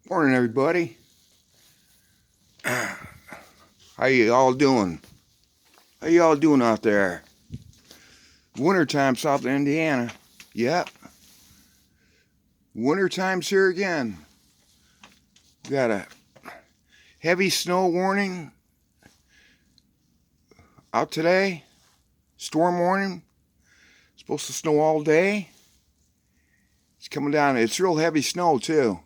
Morning, everybody. How you all doing? How you all doing out there? Wintertime, South Indiana. Yep. Wintertime's here again. Got a heavy snow warning out today. Storm warning. Supposed to snow all day. It's coming down. It's real heavy snow, too.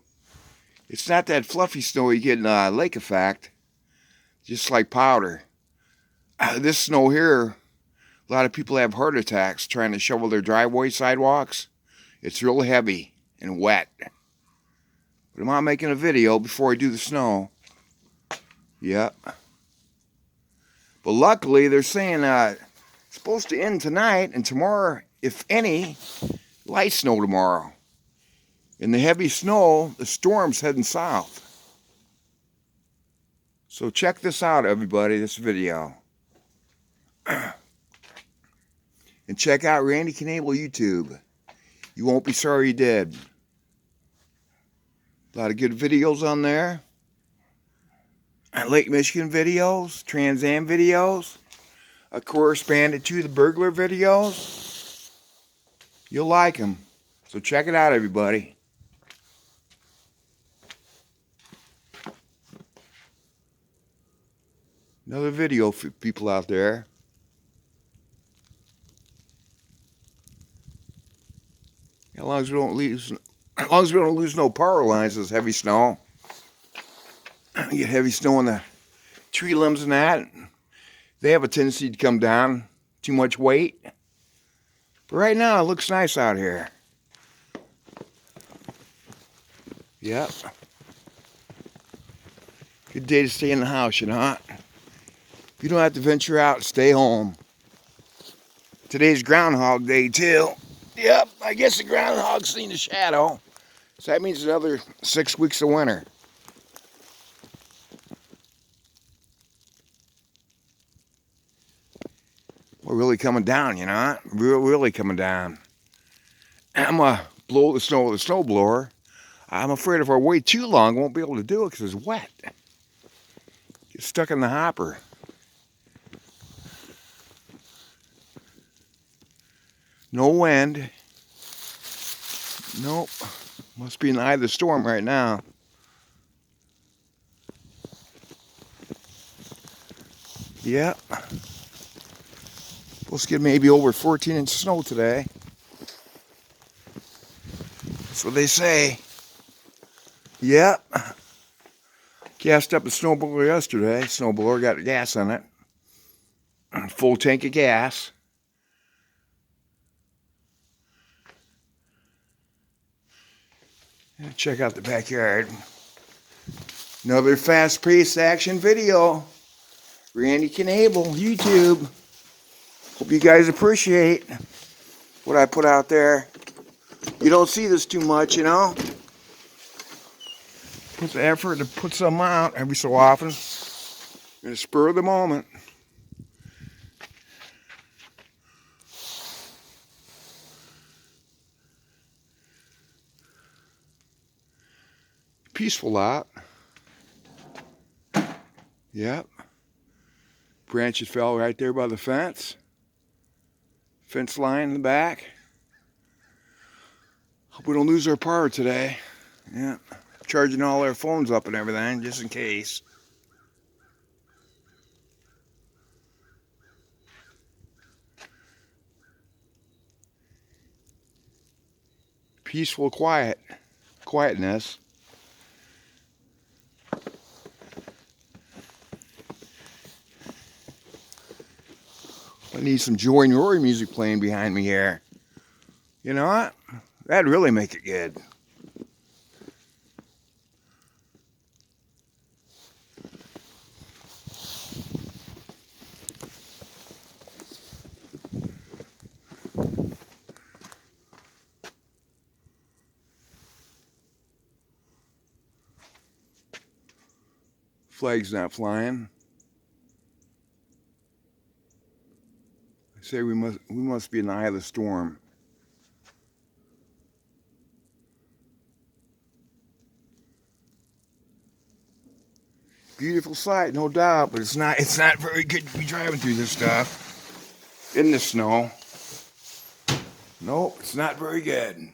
It's not that fluffy snow you get in lake effect. Just like powder. This snow here, a lot of people have heart attacks trying to shovel their driveway sidewalks. It's real heavy and wet. But I'm not making a video before I do the snow. Yep. But luckily, they're saying it's supposed to end tonight, and tomorrow, if any, light snow tomorrow. In the heavy snow, the storm's heading south. So check this out, everybody, this video. And check out Randy Knable YouTube. You won't be sorry you did. A lot of good videos on there. Lake Michigan videos, Trans Am videos. I corresponded to the burglar videos. You'll like them. So check it out, everybody. Another video for people out there. As long as we don't lose no power lines, this heavy snow. You get heavy snow on the tree limbs and that. They have a tendency to come down. Too much weight. But right now, it looks nice out here. Yep. Good day to stay in the house, you know. You don't have to venture out, stay home. Today's Groundhog Day, too. Yep, I guess the groundhog's seen a shadow. So that means another 6 weeks of winter. We're really coming down, you know. Really coming down. I'm going to blow the snow with a snowblower. I'm afraid if I wait too long, I won't be able to do it because it's wet. Get stuck in the hopper. No wind. Nope. Must be in the eye of the storm right now. Yep. Supposed to get maybe over 14 inches of snow today. That's what they say. Yep. Gassed up a snowblower yesterday. Snowblower got gas on it. Full tank of gas. Check out the backyard. Another fast-paced action video. Randy Knable, YouTube. Hope you guys appreciate what I put out there. You don't see this too much, you know. Put the effort to put some out every so often. In the spur of the moment. Peaceful lot. Yep. Branches fell right there by the fence. Fence line in the back. Hope we don't lose our power today. Yeah. Charging all our phones up and everything, just in case. Peaceful quietness. I need some Joy and Rory music playing behind me here. You know what? That'd really make it good. Flag's not flying. I say we must be in the eye of the storm. Beautiful sight, no doubt, but it's not very good to be driving through this stuff in the snow. Nope, it's not very good.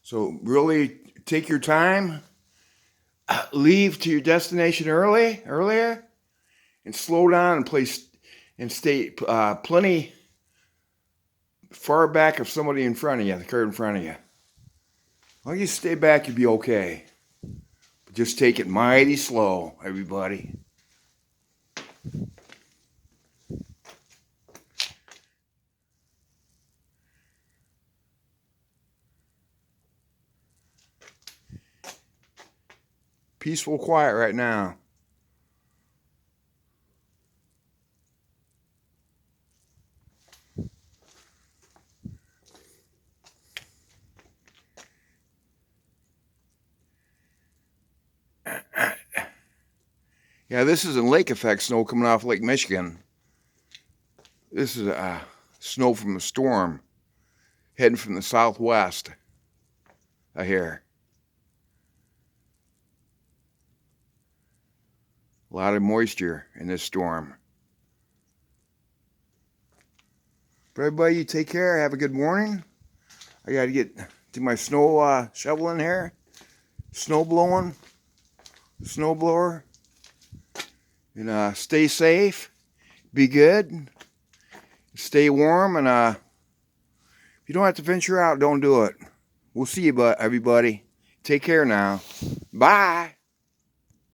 So really take your time, leave to your destination earlier, and slow down and stay plenty far back of somebody in front of you, the car in front of you. As long as you stay back, you'll be okay. But just take it mighty slow, everybody. Peaceful quiet right now. Yeah, this isn't lake effect snow coming off Lake Michigan. This is snow from a storm heading from the southwest. I hear. A lot of moisture in this storm. But everybody, you take care. Have a good morning. I got to get to my snow shoveling here. Snow blowing. Snow blower. And stay safe. Be good. Stay warm. And if you don't have to venture out, don't do it. We'll see you, everybody. Take care now. Bye.